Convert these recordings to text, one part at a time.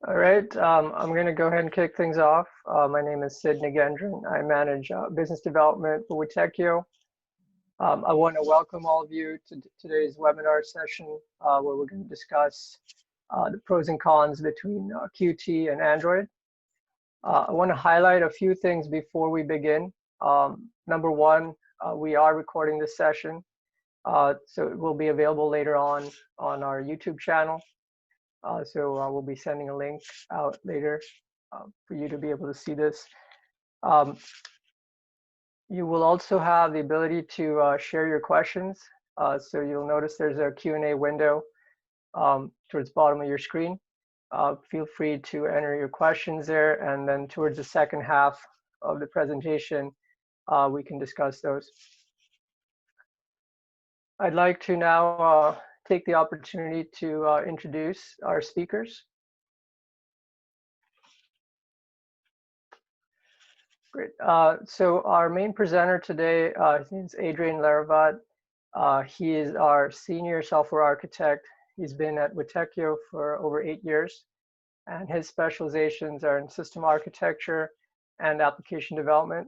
All right, I'm going to go ahead and kick things off. My name is Sid Nagendran. I manage business development for Witekio. I want to welcome all of you to today's webinar session where we're going to discuss the pros and cons between Qt and Android. I want to highlight a few things before we begin. Number one, we are recording this session, so it will be available later on our YouTube channel. So we'll be sending a link out later for you to be able to see this. You will also have the ability to share your questions. So you'll notice there's a Q&A window towards the bottom of your screen. Feel free to enter your questions there, and then towards the second half of the presentation, we can discuss those. I'd like to now take the opportunity to introduce our speakers. Great. So our main presenter today, his name is Adrien. He is our senior software architect. He's been at Witekio for over 8 years, and his specializations are in system architecture and application development.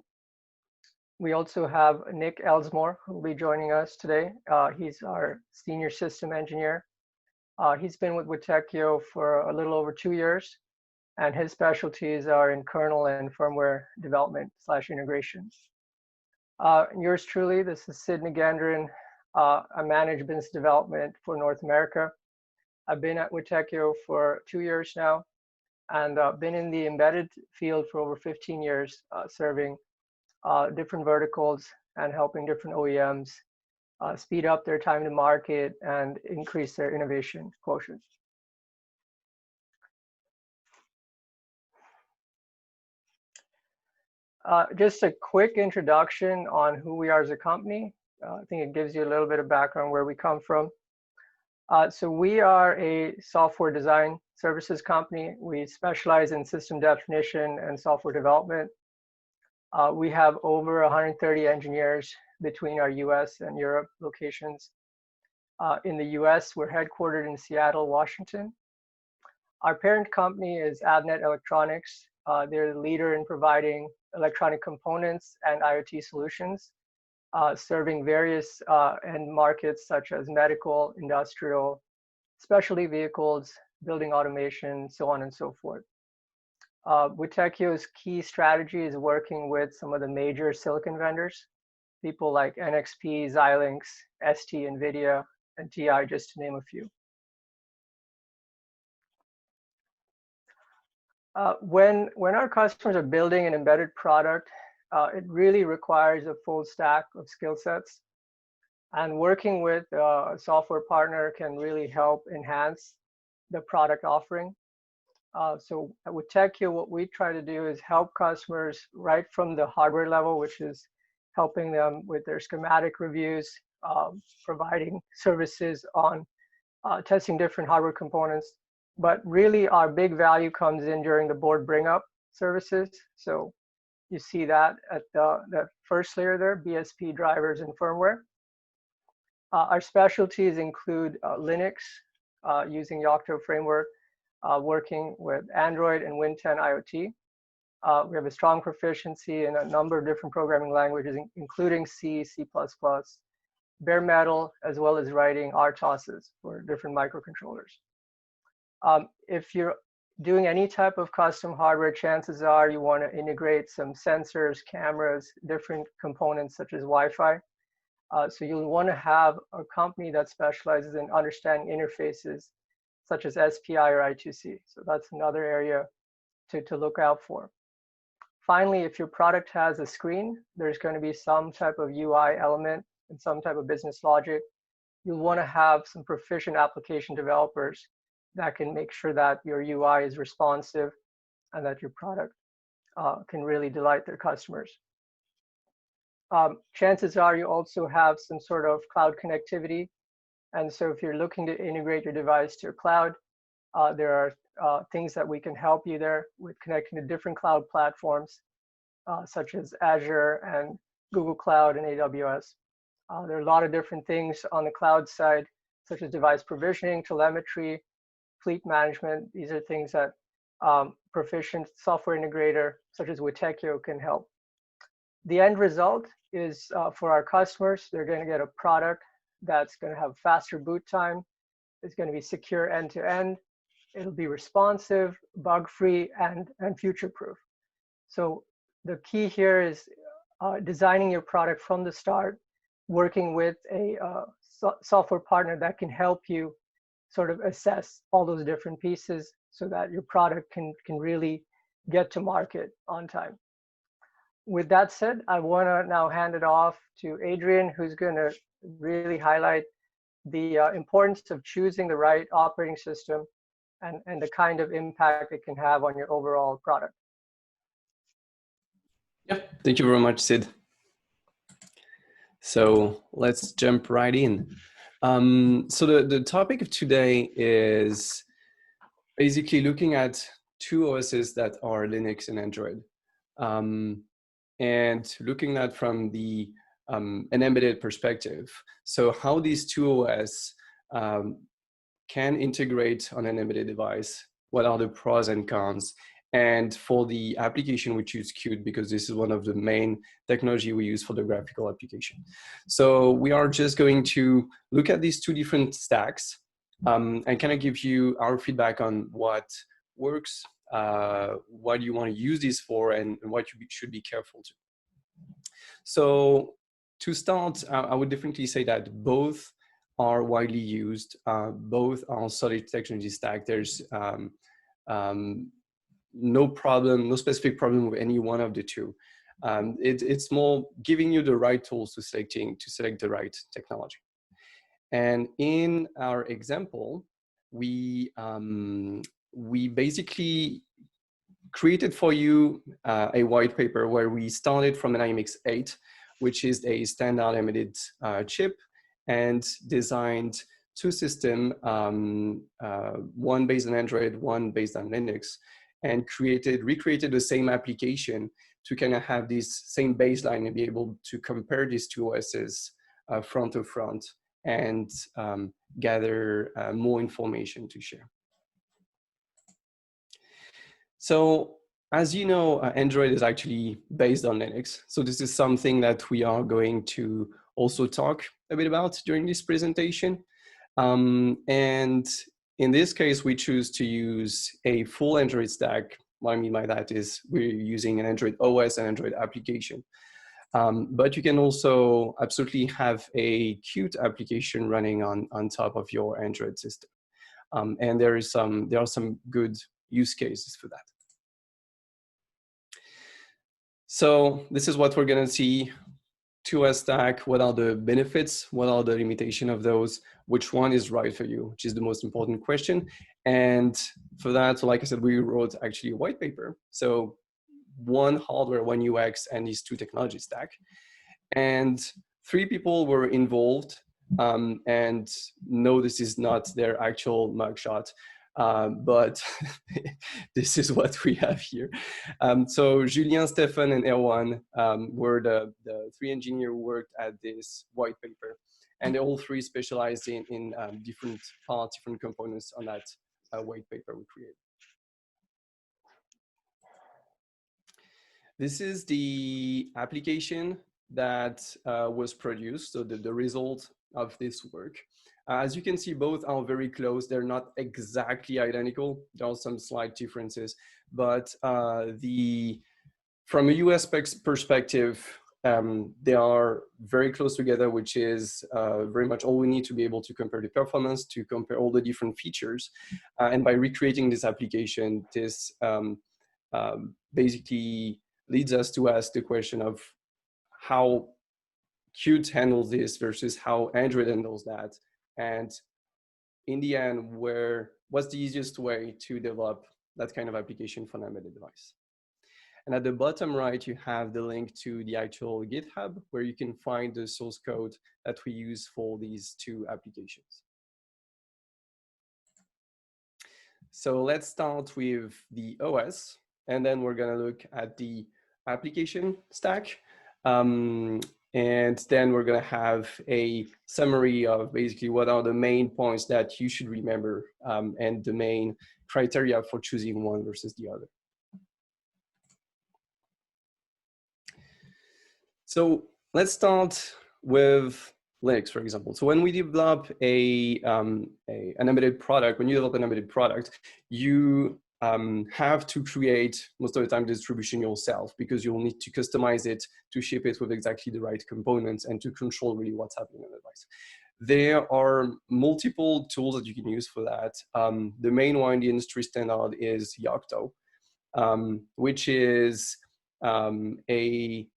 We also have Nick Elsmore, who will be joining us today. He's our senior system engineer. He's been with Witekio for a little over 2 years, and his specialties are in kernel and firmware development / integration. Yours truly, this is Sid Nagendran. I manage business development for North America. I've been at Witekio for 2 years now, and been in the embedded field for over 15 years, serving different verticals and helping different OEMs speed up their time to market and increase their innovation quotient. Just a quick introduction on who we are as a company. I think it gives you a little bit of background where we come from. So we are a software design services company. We specialize in system definition and software development. We have over 130 engineers between our US and Europe locations. In the US, we're headquartered in Seattle, Washington. Our parent company is Avnet Electronics. They're the leader in providing electronic components and IoT solutions, serving various end markets such as medical, industrial, specialty vehicles, building automation, so on and so forth. Witekio's key strategy is working with some of the major silicon vendors, people like NXP, Xilinx, ST, NVIDIA, and TI, just to name a few. When our customers are building an embedded product, it really requires a full stack of skill sets. And working with a software partner can really help enhance the product offering. So at Witekio, what we try to do is help customers right from the hardware level, which is helping them with their schematic reviews, providing services on testing different hardware components. But really, our big value comes in during the board bring-up services. So you see that at the first layer there, BSP drivers and firmware. Our specialties include Linux, using Yocto framework, working with Android and Win 10 IoT. We have a strong proficiency in a number of different programming languages, including C, C++, bare metal, as well as writing RTOSes for different microcontrollers. If you're doing any type of custom hardware, chances are you want to integrate some sensors, cameras, different components such as Wi-Fi. So you'll want to have a company that specializes in understanding interfaces such as SPI or I2C. So that's another area to look out for. Finally, if your product has a screen, there's going to be some type of UI element and some type of business logic. You'll want to have some proficient application developers that can make sure that your UI is responsive and that your product can really delight their customers. Chances are you also have some sort of cloud connectivity. And so if you're looking to integrate your device to your cloud, there are things that we can help you there with connecting to different cloud platforms, such as Azure and Google Cloud and AWS. There are a lot of different things on the cloud side, such as device provisioning, telemetry, fleet management. These are things that proficient software integrator such as Witekio can help. The end result is for our customers, they're going to get a product that's going to have faster boot time. It's going to be secure end to end. It'll be responsive, bug-free, and future-proof. So the key here is designing your product from the start, working with a software partner that can help you sort of assess all those different pieces so that your product can really get to market on time. With that said, I want to now hand it off to Adrien, who's going to really highlight the importance of choosing the right operating system and the kind of impact it can have on your overall product. Yeah, thank you very much, Sid. So let's jump right in. So the topic of today is basically looking at two OSs that are Linux and Android, and looking at from the an embedded perspective. So how these two OS can integrate on an embedded device, what are the pros and cons, and for the application we choose Qt because this is one of the main technology we use for the graphical application. So we are just going to look at these two different stacks and kind of give you our feedback on what works, what you want to use this for, and what you should be careful to. So to start, I would definitely say that both are widely used. Both are solid technology stack. There's no problem, no specific problem with any one of the two. It's more giving you the right tools to select the right technology. And in our example, we basically created for you a white paper where we started from an IMX8, which is a standard embedded chip, and designed two systems, one based on Android, one based on Linux, and recreated the same application to kind of have this same baseline and be able to compare these two OSs front to front and gather more information to share. So as you know, Android is actually based on Linux. So this is something that we are going to also talk a bit about during this presentation. And in this case, we choose to use a full Android stack. What I mean by that is we're using an Android OS and Android application. But you can also absolutely have a Qt application running on top of your Android system. And there are some good use cases for that. So this is what we're going to see. 2S stack, what are the benefits? What are the limitations of those? Which one is right for you, which is the most important question. And for that, so like I said, we wrote actually a white paper. So one hardware, one UX, and these two technology stack. And 3 people were involved. And no, this is not their actual mugshot. But this is what we have here. So Julien, Stefan, and Erwan were the 3 engineers who worked at this white paper. And they all 3 specialized in different parts, different components on that white paper we created. This is the application that was produced, so the result of this work. As you can see, both are very close. They're not exactly identical. There are some slight differences, but from a US perspective, they are very close together, which is very much all we need to be able to compare the performance, to compare all the different features. And by recreating this application, this basically leads us to ask the question of how Qt handles this versus how Android handles that. And in the end, what's the easiest way to develop that kind of application for an embedded device? And at the bottom right, you have the link to the actual GitHub, where you can find the source code that we use for these 2 applications. So let's start with the OS, and then we're going to look at the application stack. And then we're going to have a summary of basically what are the main points that you should remember and the main criteria for choosing one versus the other. So let's start with Linux, for example. So when we develop an embedded product, when you develop an embedded product, you have to create, most of the time, the distribution yourself, because you'll need to customize it to ship it with exactly the right components and to control really what's happening on the device. There are multiple tools that you can use for that. The main one, the industry standard, is Yocto, which is you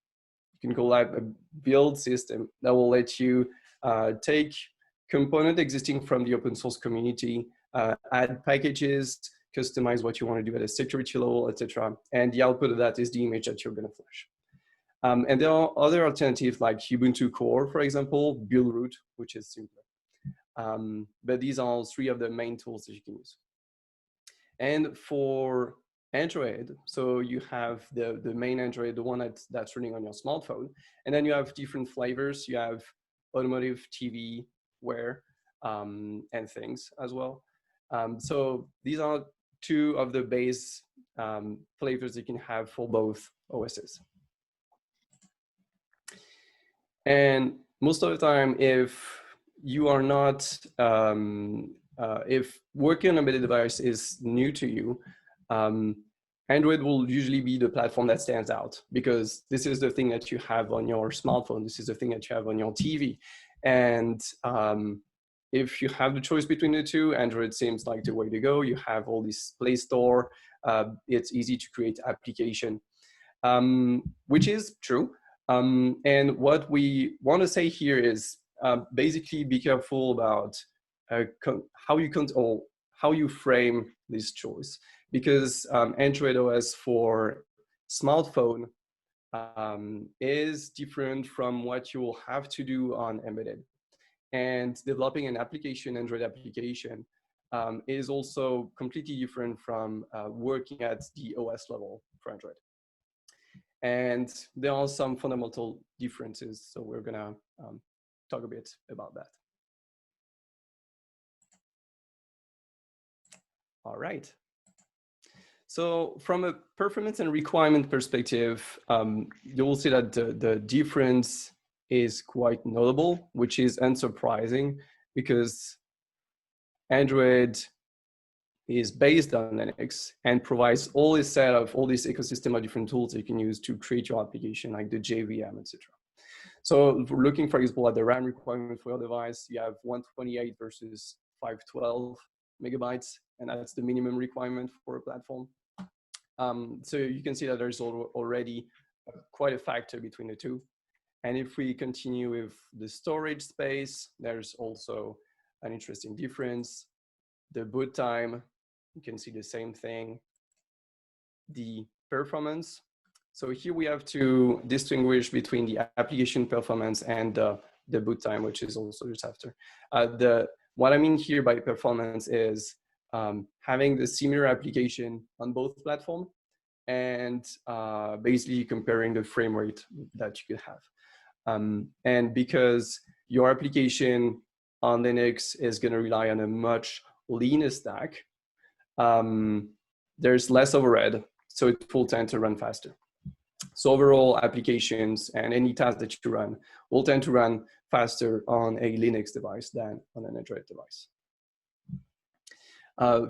can call that a build system that will let you take component existing from the open source community, add packages, customize what you want to do at a security level, etc. And the output of that is the image that you're going to flash. And there are other alternatives like Ubuntu Core, for example, Buildroot, which is simpler. But these are three of the main tools that you can use. And for Android, so you have the main Android, the one that's running on your smartphone, and then you have different flavors. You have automotive, TV, wear, and things as well. So these are two of the base flavors you can have for both OSs. And most of the time, if you are not, if working on an embedded device is new to you, Android will usually be the platform that stands out, because this is the thing that you have on your smartphone. This is the thing that you have on your TV. And if you have the choice between the two, Android seems like the way to go. You have all this Play Store. It's easy to create application, which is true. And what we want to say here is basically be careful about how you frame this choice, because Android OS for smartphone is different from what you will have to do on embedded. And developing an application, Android application, is also completely different from working at the OS level for Android. And there are some fundamental differences, so we're gonna talk a bit about that. All right. So from a performance and requirement perspective, you will see that the difference is quite notable, which is unsurprising, because Android is based on Linux and provides all this set of all this ecosystem of different tools that you can use to create your application, like the JVM, etc. So if we're looking, for example, at the RAM requirement for your device, you have 128 versus 512 megabytes, and that's the minimum requirement for a platform. So you can see that there's already quite a factor between the two. And if we continue with the storage space, there's also an interesting difference. The boot time, you can see the same thing. The performance. So here we have to distinguish between the application performance and the boot time, which is also just after. What I mean here by performance is having the similar application on both platforms and basically comparing the frame rate that you could have. And because your application on Linux is going to rely on a much leaner stack, there's less overhead, so it will tend to run faster. So overall, applications and any task that you run will tend to run faster on a Linux device than on an Android device.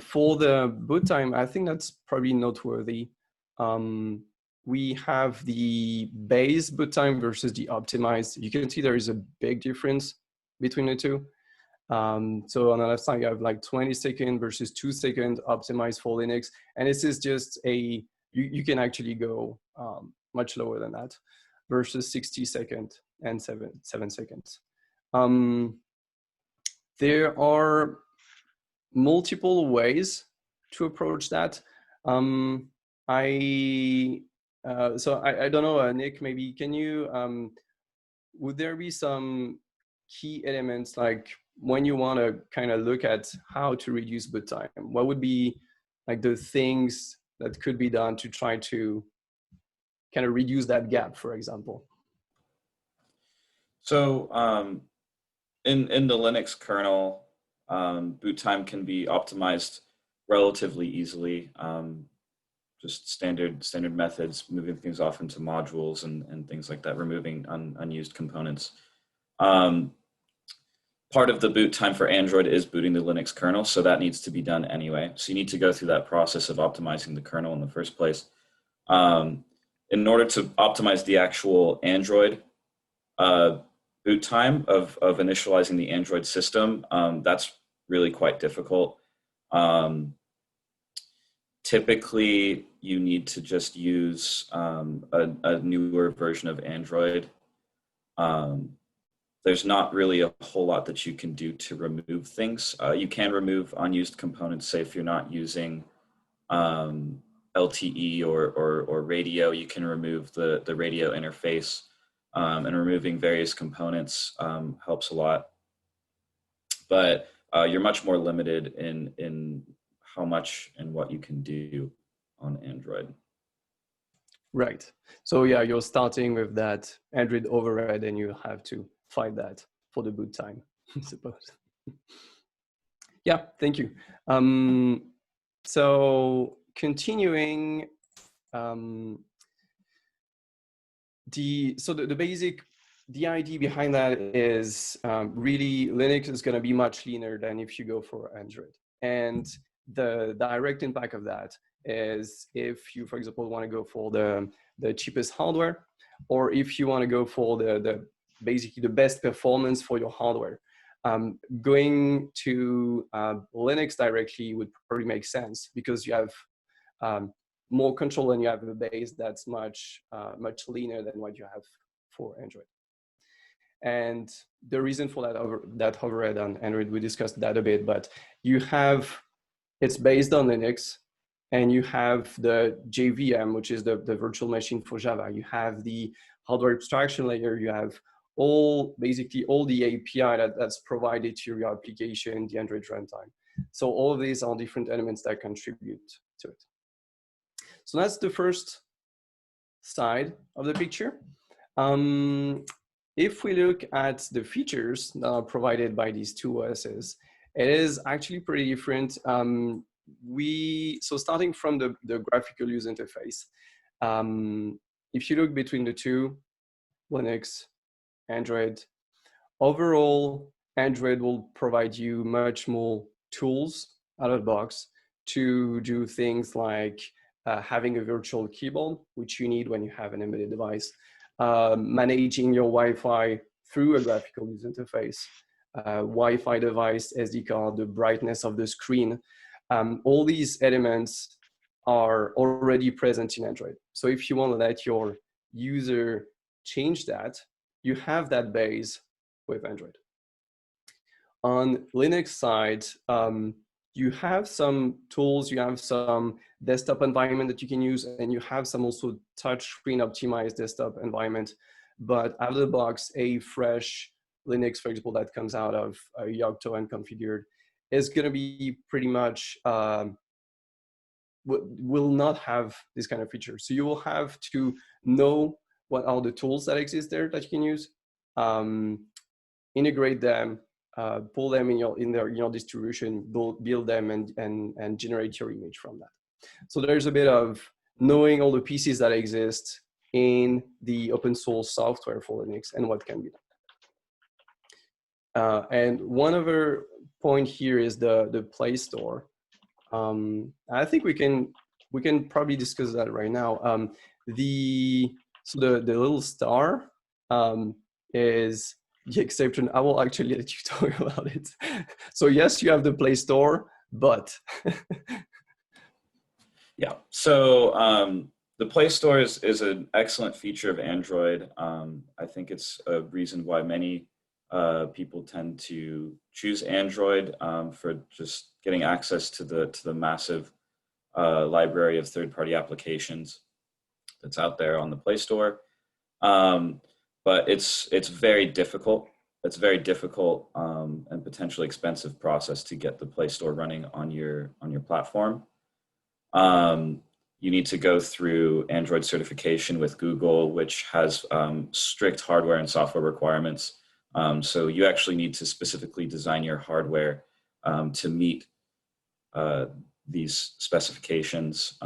For the boot time, I think that's probably noteworthy. We have the base boot time versus the optimized. You can see there is a big difference between the two. So on the left side, you have like 20 second versus 2 second optimized for Linux. And this is just you can actually go much lower than that versus 60 second and 7 seconds. There are multiple ways to approach that. So I don't know, Nick, maybe can you, would there be some key elements, like when you want to kind of look at how to reduce boot time, what would be like the things that could be done to try to kind of reduce that gap, for example? So in the Linux kernel, boot time can be optimized relatively easily. Just standard methods, moving things off into modules and things like that, removing unused components. Part of the boot time for Android is booting the Linux kernel, so that needs to be done anyway. So you need to go through that process of optimizing the kernel in the first place. In order to optimize the actual Android boot time of initializing the Android system, that's really quite difficult. Typically, you need to just use a newer version of Android. There's not really a whole lot that you can do to remove things. You can remove unused components, say if you're not using LTE or radio, you can remove the radio interface, and removing various components helps a lot. But you're much more limited in how much and what you can do on Android. Right. So yeah, you're starting with that Android override and you have to fight that for the boot time, I suppose. Yeah, thank you. So continuing, the idea behind that is really Linux is going to be much leaner than if you go for Android. And the direct impact of that is if you, for example, want to go for the cheapest hardware, or if you want to go for the basically the best performance for your hardware, going to Linux directly would probably make sense because you have more control and you have a base that's much leaner than what you have for Android. And the reason for that overhead on Android, we discussed that a bit, but it's based on Linux, and you have the JVM, which is the virtual machine for Java. You have the hardware abstraction layer. You have basically all the API that's provided to your application, the Android runtime. So all of these are different elements that contribute to it. So that's the first side of the picture. If we look at the features that are provided by these two OSs, it is actually pretty different. So starting from the graphical user interface, if you look between the two, Linux, Android, overall, Android will provide you much more tools out of the box to do things like having a virtual keyboard, which you need when you have an embedded device, managing your Wi-Fi through a graphical user interface, Wi-Fi device, SD card, the brightness of the screen. All these elements are already present in Android. So if you want to let your user change that, you have that base with Android. On Linux side, you have some tools, you have some desktop environment that you can use, and you have some also touchscreen optimized desktop environment. But out of the box, a fresh Linux, for example, that comes out of Yocto and configured is going to be pretty much, will not have this kind of feature. So you will have to know what are the tools that exist there that you can use, integrate them, pull them in your distribution, build them, and generate your image from that. So there's a bit of knowing all the pieces that exist in the open source software for Linux and what can be done. And one other point here is the Play Store. I think we can probably discuss that right now. The little star is the exception. I will actually let you talk about it. So yes, you have the Play Store, but yeah. So the Play Store is an excellent feature of Android. I think it's a reason why many people tend to choose Android for just getting access to the massive library of third-party applications that's out there on the Play Store. But it's very difficult. It's very difficult and potentially expensive process to get the Play Store running on your platform. you need to go through Android certification with Google, which has strict hardware and software requirements. So you actually need to specifically design your hardware to meet these specifications,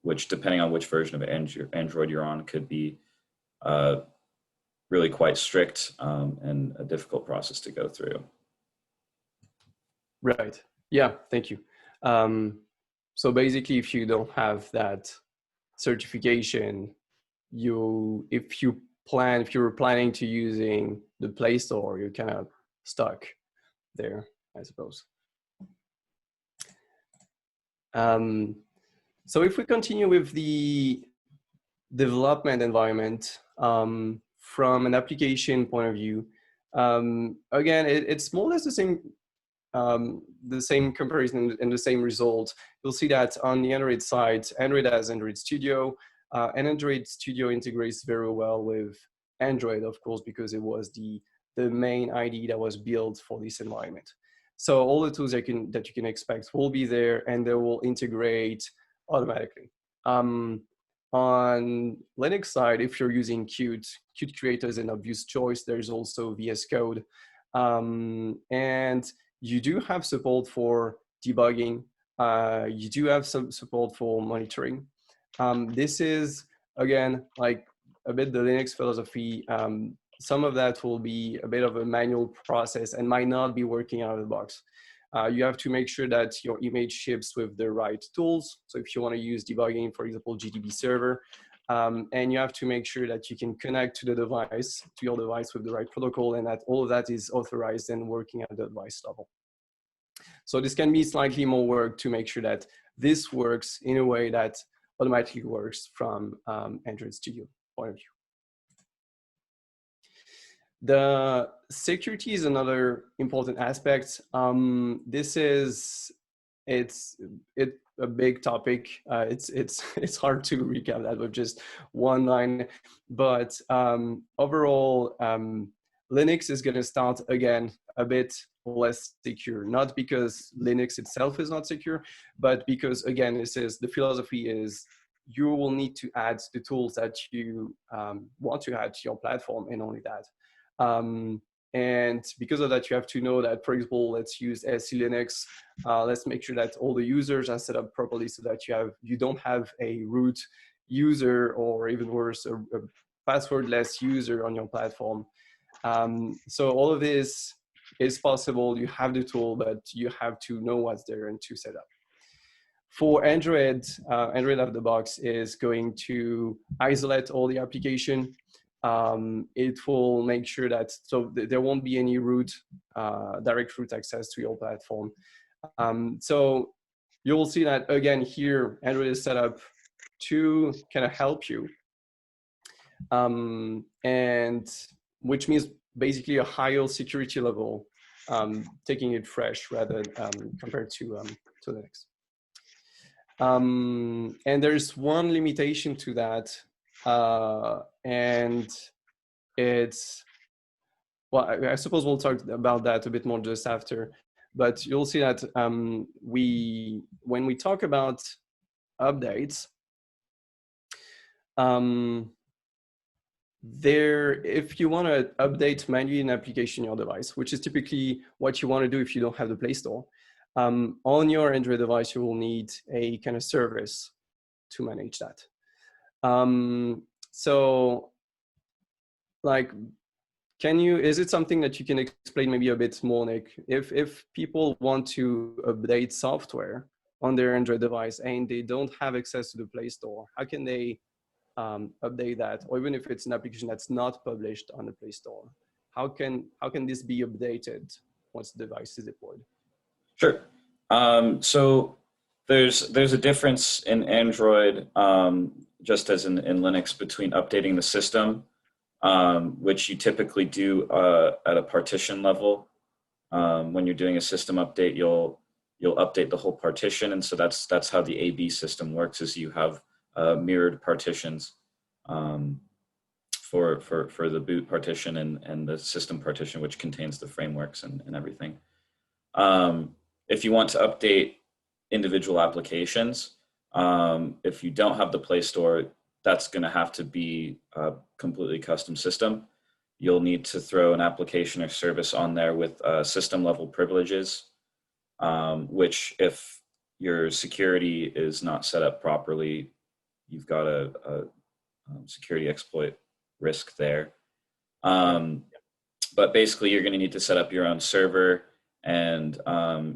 which depending on which version of Android you're on could be really quite strict and a difficult process to go through. Right. Yeah, thank you. So basically, if you don't have that certification, if you were planning to using the Play Store, you're kind of stuck there, I suppose. So if we continue with the development environment, from an application point of view, again, it's more or less the same comparison and the same result. You'll see that on the Android side, Android has Android Studio, and Android Studio integrates very well with Android, of course, because it was the main IDE that was built for this environment. So all the tools that you can expect will be there, and they will integrate automatically. On Linux side, if you're using Qt Creator is an obvious choice. There's also VS Code, and you do have support for debugging. You do have some support for monitoring. This is, again, like a bit the Linux philosophy. Some of that will be a bit of a manual process and might not be working out of the box. You have to make sure that your image ships with the right tools. So if you want to use debugging, for example, GDB server, and you have to make sure that you can connect to your device with the right protocol, and that all of that is authorized and working at the device level. So this can be slightly more work to make sure that this works in a way that automatically works from Android Studio point of view. The security is another important aspect. It's a big topic. It's hard to recap that with just one line, but overall, Linux is going to start again a bit less secure, not because Linux itself is not secure, but because, again, the philosophy is you will need to add the tools that you want to add to your platform, and only that. And because of that, you have to know that, for example, let's use SE Linux. Let's make sure that all the users are set up properly so that you don't have a root user, or even worse, a passwordless user on your platform. So all of this is possible. You have the tool, but you have to know what's there and to set up. For Android, Android out of the box is going to isolate all the application. It will make sure that there won't be any direct root access to your platform. So you will see that, again, here Android is set up to kind of help you, and which means basically a higher security level, taking it fresh rather compared to Linux. And there's one limitation to that. And it's, well, I suppose we'll talk about that a bit more just after, but you'll see that when we talk about updates, if you want to update manually an application on your device, which is typically what you want to do if you don't have the Play Store, on your Android device, you will need a kind of service to manage that. So, like, is it something that you can explain maybe a bit more, Nick? If people want to update software on their Android device and they don't have access to the Play Store, how can they update that? Or even if it's an application that's not published on the Play Store, how can this be updated once the device is deployed? Sure. So there's a difference in Android, just as in Linux, between updating the system, which you typically do at a partition level. When you're doing a system update, you'll update the whole partition, and so that's how the AB system works. Is you have mirrored partitions for the boot partition and the system partition, which contains the frameworks and everything. If you want to update individual applications, If you don't have the Play Store, that's going to have to be a completely custom system. You'll need to throw an application or service on there with system level privileges, which if your security is not set up properly, you've got a security exploit risk there. But basically, you're going to need to set up your own server and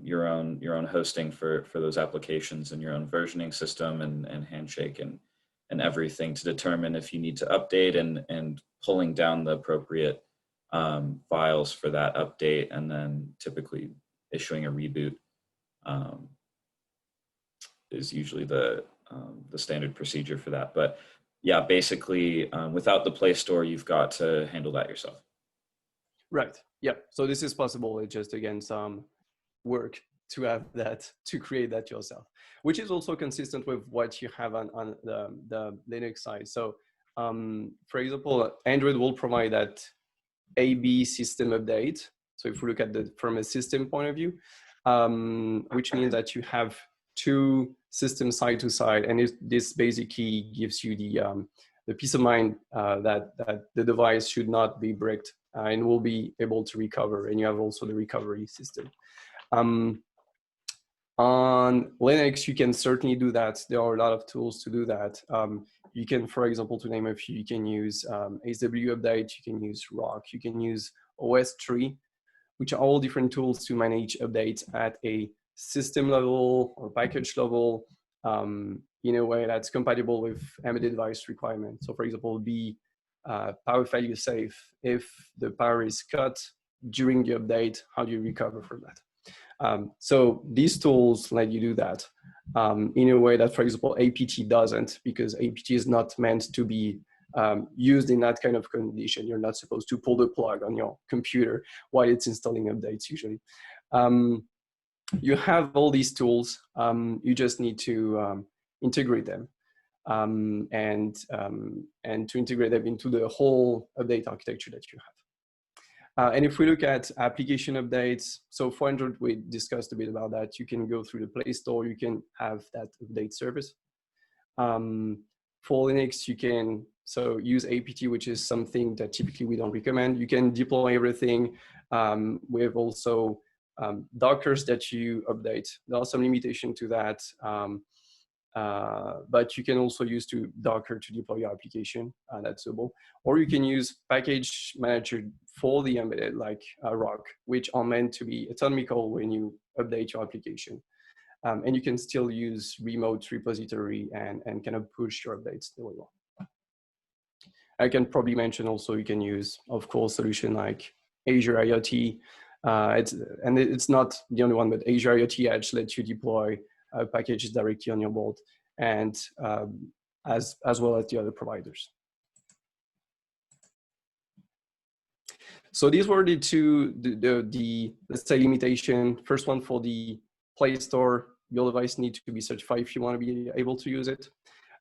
your own hosting for those applications, and your own versioning system and handshake and everything to determine if you need to update and pulling down the appropriate files for that update, and then typically issuing a reboot is usually the standard procedure for that. But yeah, basically, without the Play Store, you've got to handle that yourself. Right. Yeah. So this is possible. It's just, again, some work to have that, to create that yourself, which is also consistent with what you have on the Linux side. So for example, Android will provide that AB system update. So if we look at from a system point of view, which means that you have two systems side to side, and this basically gives you the peace of mind that the device should not be bricked and will be able to recover. And you have also the recovery system. On Linux, you can certainly do that. There are a lot of tools to do that. You can, for example, to name a few, you can use SW Update, you can use Rock, you can use OS Tree, which are all different tools to manage updates at a system level or package level in a way that's compatible with embedded device requirements. So for example, be power failure safe. If the power is cut during the update, how do you recover from that? So these tools let you do that in a way that, for example, APT doesn't, because APT is not meant to be used in that kind of condition. You're not supposed to pull the plug on your computer while it's installing updates usually. You have all these tools. You just need to integrate them and to integrate them into the whole update architecture that you have. And if we look at application updates, so for Android, we discussed a bit about that. You can go through the Play Store, you can have that update service. For Linux, you can use APT, which is something that typically we don't recommend. You can deploy everything. We have also Dockers that you update. There are some limitations to that, but you can also use Docker to deploy your application. That's doable. Or you can use package manager for the embedded, like Rock, which are meant to be autonomical when you update your application. And you can still use remote repository and kind of push your updates the way you want. I can probably mention also you can use, of course, solution like Azure IoT. It's not the only one, but Azure IoT Edge lets you deploy packages directly on your board, and as well as the other providers. So these were the two, let's say, limitation. First one for the Play Store, your device needs to be certified if you want to be able to use it.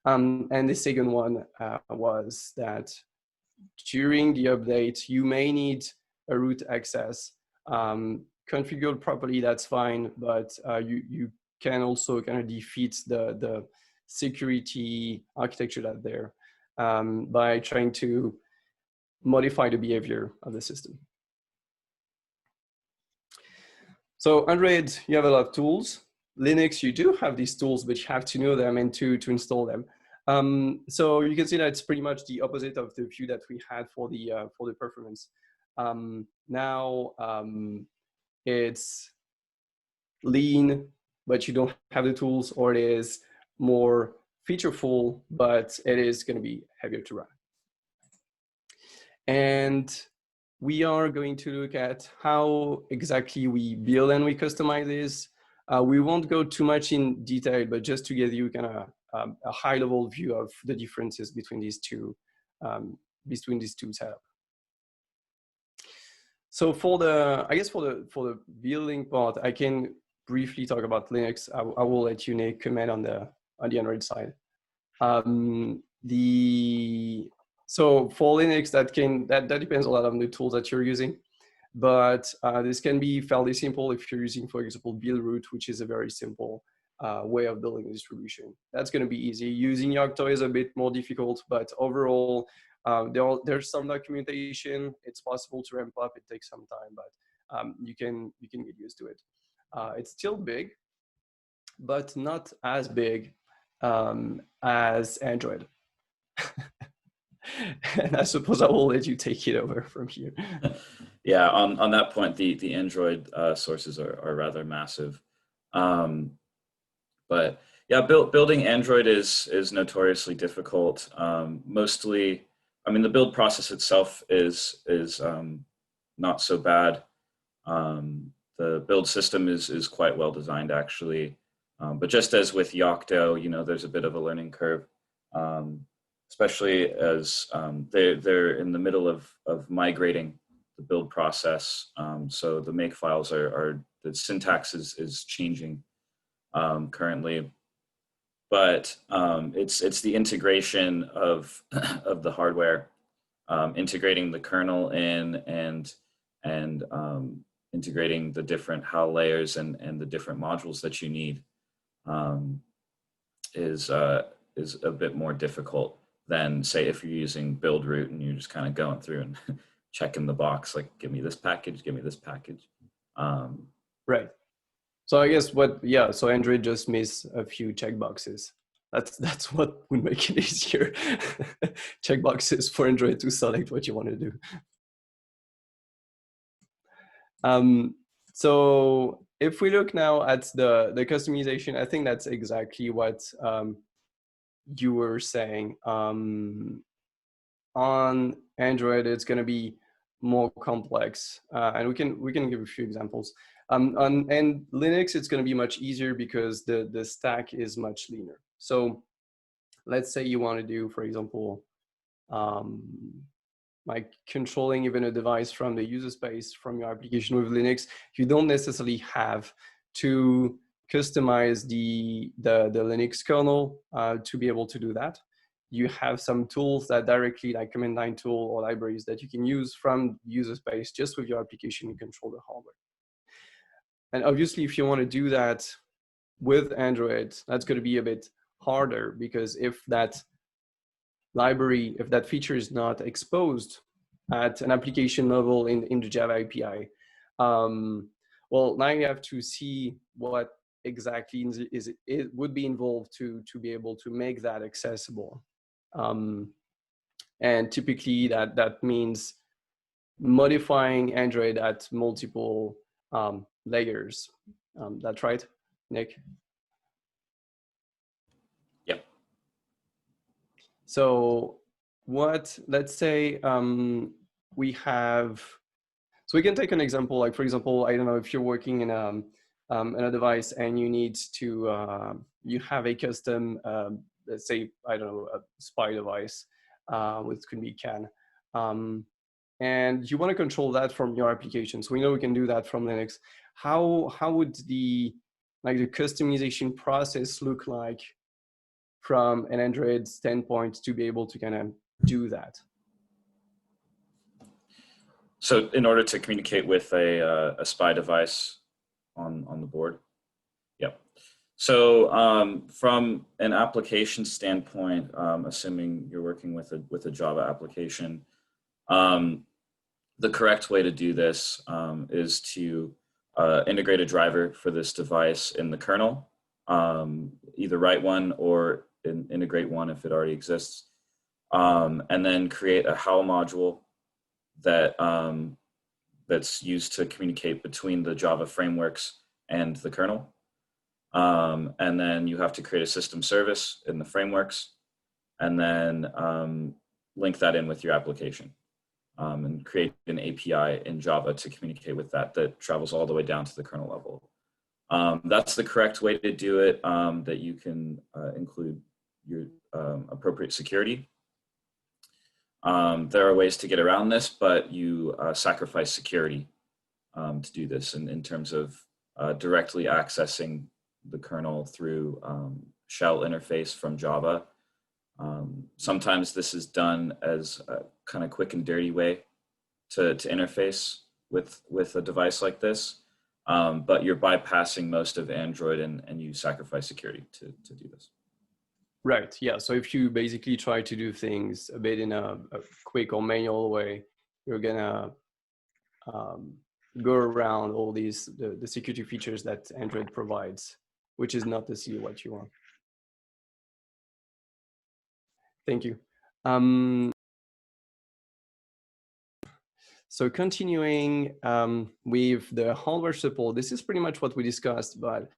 And the second one was that during the update, you may need a root access. Configured properly, that's fine, but you can also kind of defeat the security architecture that's there by trying to modify the behavior of the system. So Android, you have a lot of tools. Linux, you do have these tools, but you have to know them and to install them. So you can see that it's pretty much the opposite of the view that we had for the performance. Now it's lean, but you don't have the tools, or it is more featureful, but it is going to be heavier to run. And we are going to look at how exactly we build and we customize this. We won't go too much in detail, but just to give you kind of a high-level view of the differences between these two setups. So for the building part, I can briefly talk about Linux. I will let you, Nick, comment on the Android side. So for Linux, that depends a lot on the tools that you're using, but this can be fairly simple if you're using, for example, build root, which is a very simple way of building a distribution. That's going to be easy. Using Yocto is a bit more difficult, but overall, there's some documentation. It's possible to ramp up. It takes some time, but you can get used to it. It's still big, but not as big as Android. And I suppose I will let you take it over from here. Yeah, on that point, the Android sources are rather massive. But yeah, building Android is notoriously difficult. Mostly, I mean, the build process itself is not so bad. The build system is quite well designed, actually. But just as with Yocto, you know, there's a bit of a learning curve, especially as they're in the middle of migrating the build process. So the make files the syntax is changing currently, but it's the integration of the hardware, integrating the kernel in and integrating the different HAL layers and the different modules that you need is a bit more difficult than, say, if you're using build root and you're just kind of going through and checking the box, like, give me this package, give me this package. Right. So I guess so Android just miss a few checkboxes. That's what would make it easier. Checkboxes for Android to select what you want to do. So if we look now at the customization, I think that's exactly what you were saying. On Android, it's going to be more complex, and we can give a few examples. And Linux, it's going to be much easier because the stack is much leaner. So let's say you want to do, for example, like controlling even a device from the user space from your application with Linux. You don't necessarily have to customize the Linux kernel to be able to do that. You have some tools that directly, like command line tool or libraries, that you can use from user space just with your application and control the hardware. And obviously, if you want to do that with Android, that's going to be a bit harder, because if that library, if that feature is not exposed at an application level in the Java API, well, now you have to see what exactly it would be involved to be able to make that accessible. And typically that means modifying Android at multiple layers. That's right, Nick? Yep. So let's say we have, so we can take an example, like, for example, I don't know, if you're working in a device and you need to, you have a custom, let's say, I don't know, a spy device, which could be CAN. And you want to control that from your application. So we know we can do that from Linux. How would the customization process look like from an Android standpoint to be able to kind of do that? So in order to communicate with a spy device on the board? Yep. So from an application standpoint, assuming you're working with a Java application, the correct way to do this is to integrate a driver for this device in the kernel, either write one or integrate one if it already exists, and then create a HAL module that that's used to communicate between the Java frameworks and the kernel. And then you have to create a system service in the frameworks, and then link that in with your application, and create an API in Java to communicate with that travels all the way down to the kernel level. That's the correct way to do it, that you can include your appropriate security. There are ways to get around this, but you sacrifice security to do this in terms of directly accessing the kernel through shell interface from Java. Sometimes this is done as a kind of quick and dirty way to interface with a device like this. but you're bypassing most of Android and you sacrifice security to do this. Right, yeah. So if you basically try to do things a bit in a quick or manual way, you're gonna go around all these, the security features that Android provides, which is not necessarily what you want. Thank you. So continuing with the hardware support, this is pretty much what we discussed, but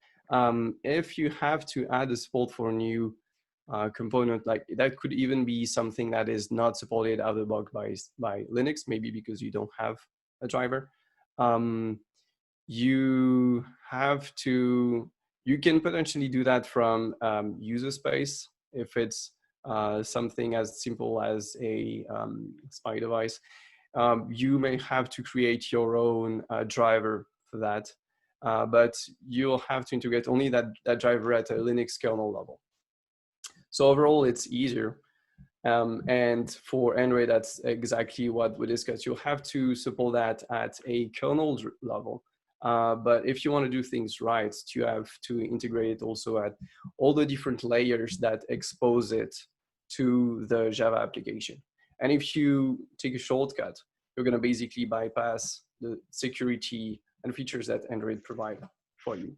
if you have to add a support for a new component, like that could even be something that is not supported out of the box by Linux, maybe because you don't have a driver. You can potentially do that from user space if it's something as simple as a spy device. You may have to create your own driver for that, but you'll have to integrate only that driver at a Linux kernel level. So overall, it's easier. And for Android, that's exactly what we discussed. You'll have to support that at a kernel level. But if you want to do things right, you have to integrate it also at all the different layers that expose it to the Java application. And if you take a shortcut, you're going to basically bypass the security and features that Android provide for you.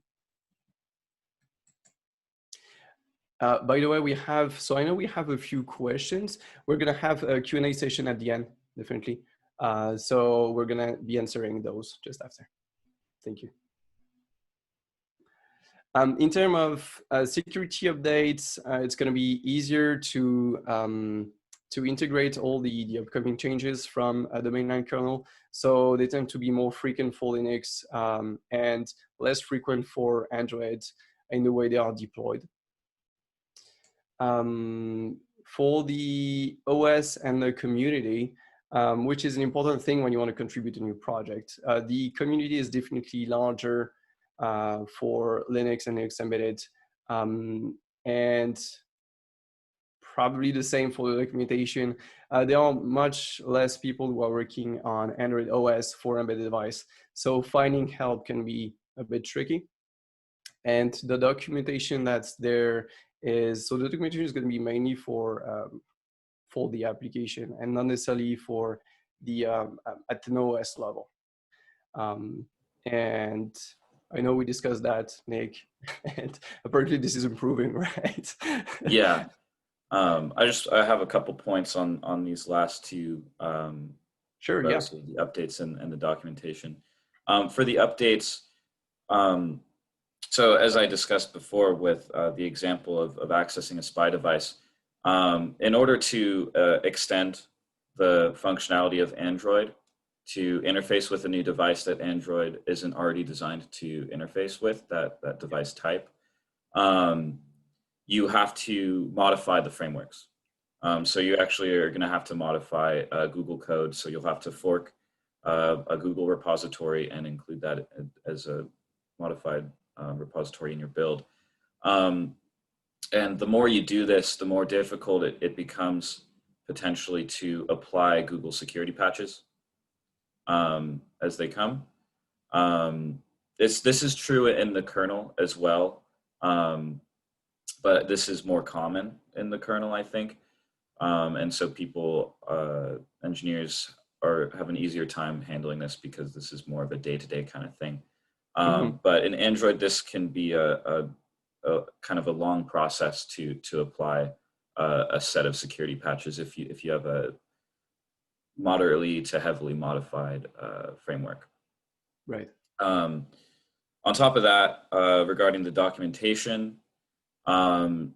By the way, so I know we have a few questions. We're going to have a Q&A session at the end, definitely. So we're going to be answering those just after. Thank you. In terms of security updates, it's going to be easier to integrate all the upcoming changes from the mainline kernel. So they tend to be more frequent for Linux and less frequent for Android in the way they are deployed. For the OS and the community, which is an important thing when you want to contribute to a new project. The community is definitely larger for Linux and Linux embedded, and probably the same for the documentation. There are much less people who are working on Android OS for embedded device, so finding help can be a bit tricky. And the documentation that's there is, so the documentation is going to be mainly for the application and not necessarily for the at an OS level. And I know we discussed that, Nick, and apparently this is improving, right? Yeah. I have a couple points on these last two. Sure, yeah. So the updates and the documentation. For the updates, so as I discussed before with the example of accessing a spy device, in order to extend the functionality of Android to interface with a new device that Android isn't already designed to interface with, that device type, you have to modify the frameworks. So you actually are going to have to modify Google code. So you'll have to fork a Google repository and include that as a modified repository in your build. And the more you do this, the more difficult it becomes potentially to apply Google security patches as they come. This is true in the kernel as well, but this is more common in the kernel, I think. And so people, engineers have an easier time handling this because this is more of a day-to-day kind of thing. But in Android, this can be a kind of a long process to apply a set of security patches if you have a moderately to heavily modified framework. Right. On top of that, regarding the documentation, you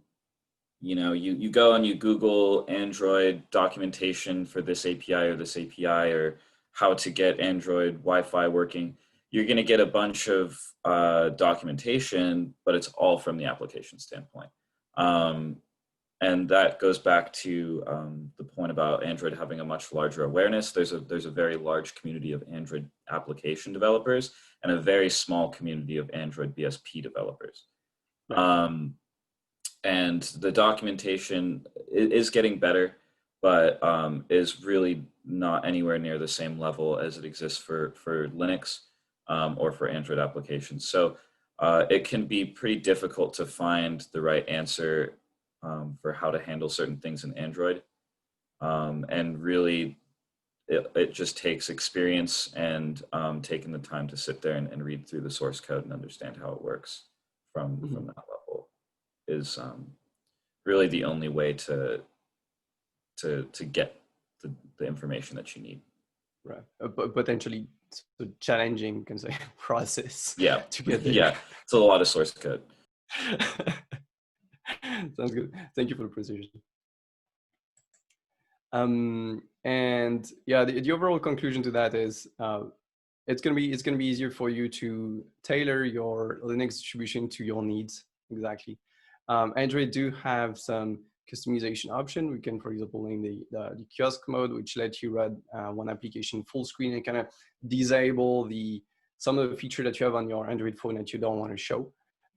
go and you Google Android documentation for this API or this API, or how to get Android Wi-Fi working. You're going to get a bunch of documentation, but it's all from the application standpoint. And that goes back to the point about Android having a much larger awareness. There's a very large community of Android application developers and a very small community of Android BSP developers. Right. And the documentation is getting better, but is really not anywhere near the same level as it exists for Linux. or for Android applications. So it can be pretty difficult to find the right answer for how to handle certain things in Android. And really, it just takes experience and taking the time to sit there and read through the source code and understand how it works from that level is really the only way to get the information that you need. Right, but potentially challenging, can say, process. Yeah, to get there. Yeah, it's a lot of source code. Sounds good. Thank you for the precision. And yeah, the overall conclusion to that is it's gonna be easier for you to tailor your Linux distribution to your needs. Exactly. Android do have some customization option. We can, for example, name the kiosk mode, which lets you run one application full screen and kind of disable some of the feature that you have on your Android phone that you don't want to show.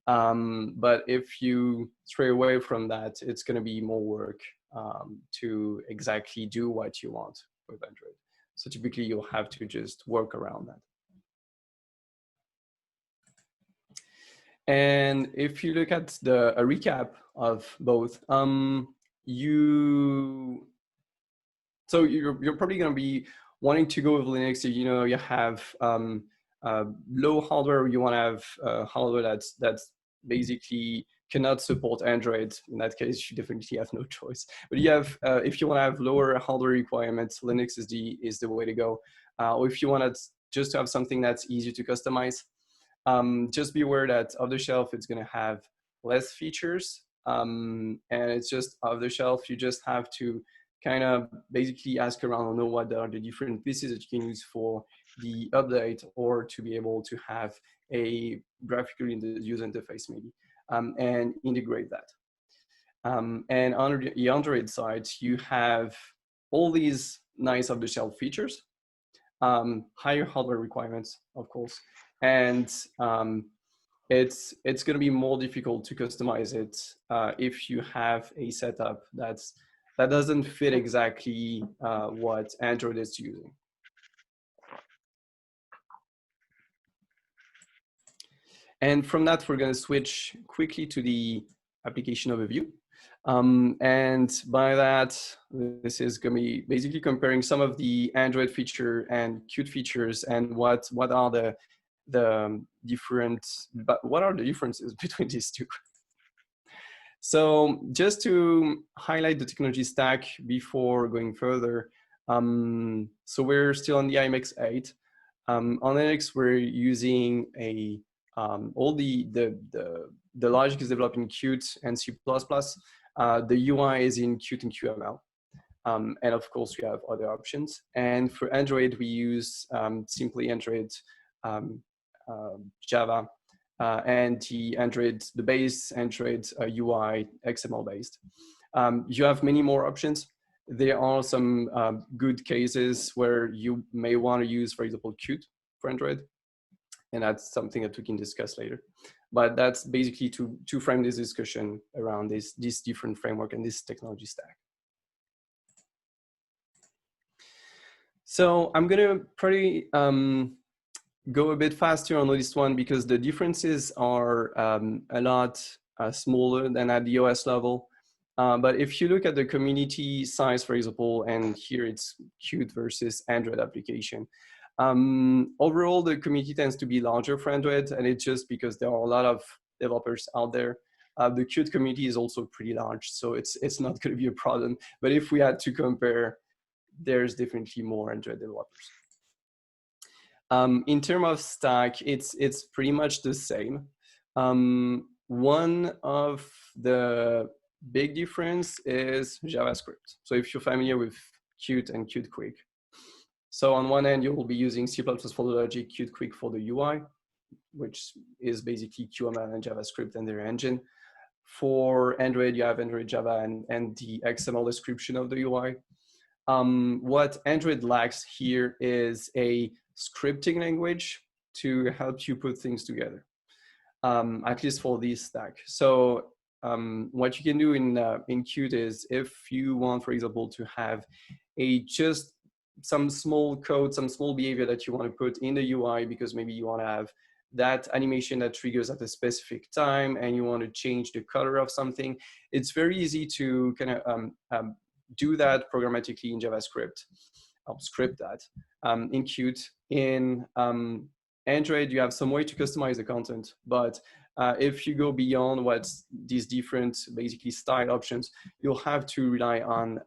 But if you stray away from that, it's going to be more work to exactly do what you want with Android. So typically you'll have to just work around that. And if you look at a recap of both, you're probably going to be wanting to go with Linux. You have low hardware. You want to have hardware that's basically cannot support Android. In that case, you definitely have no choice. But you have, if you want to have lower hardware requirements, Linux is the way to go. Or if you want to just to have something that's easy to customize, just be aware that off-the-shelf it's going to have less features, and it's just off-the-shelf. You just have to kind of basically ask around and know what are the different pieces that you can use for the update, or to be able to have a graphical user interface maybe, and integrate that. And on the Android side, you have all these nice off-the-shelf features, higher hardware requirements, of course, and it's going to be more difficult to customize it if you have a setup that doesn't fit exactly what Android is using. And from that, we're going to switch quickly to the application overview. And by that, this is going to be basically comparing some of the Android feature and Qt features, and what are the differences between these two. So just to highlight the technology stack before going further, so we're still on the IMX8. On Linux, we're using all the logic is developed in Qt and C++. The UI is in Qt and QML. And of course, we have other options. And for Android, we use simply Android, Java, and the base Android UI XML based. You have many more options. There are some good cases where you may want to use, for example, Qt for Android. And that's something that we can discuss later. But that's basically to frame this discussion around this different framework and this technology stack. So I'm gonna probably go a bit faster on this one because the differences are a lot smaller than at the OS level. But if you look at the community size, for example, and here it's Qt versus Android application, overall, the community tends to be larger for Android, and it's just because there are a lot of developers out there. The Qt community is also pretty large, so it's not going to be a problem. But if we had to compare, there's definitely more Android developers. In terms of stack, it's pretty much the same. One of the big difference is JavaScript. So if you're familiar with Qt and Qt Quick, so on one end, you will be using C++ for the logic, Qt Quick for the UI, which is basically QML and JavaScript and their engine. For Android, you have Android Java and the XML description of the UI. What Android lacks here is a scripting language to help you put things together, at least for this stack. So what you can do in Qt is, if you want, for example, to have a just some small code, some small behavior that you want to put in the UI, because maybe you want to have that animation that triggers at a specific time and you want to change the color of something. It's very easy to kind of do that programmatically in JavaScript. I'll script that in Qt. In Android, you have some way to customize the content, but if you go beyond what's these different basically style options, you'll have to rely on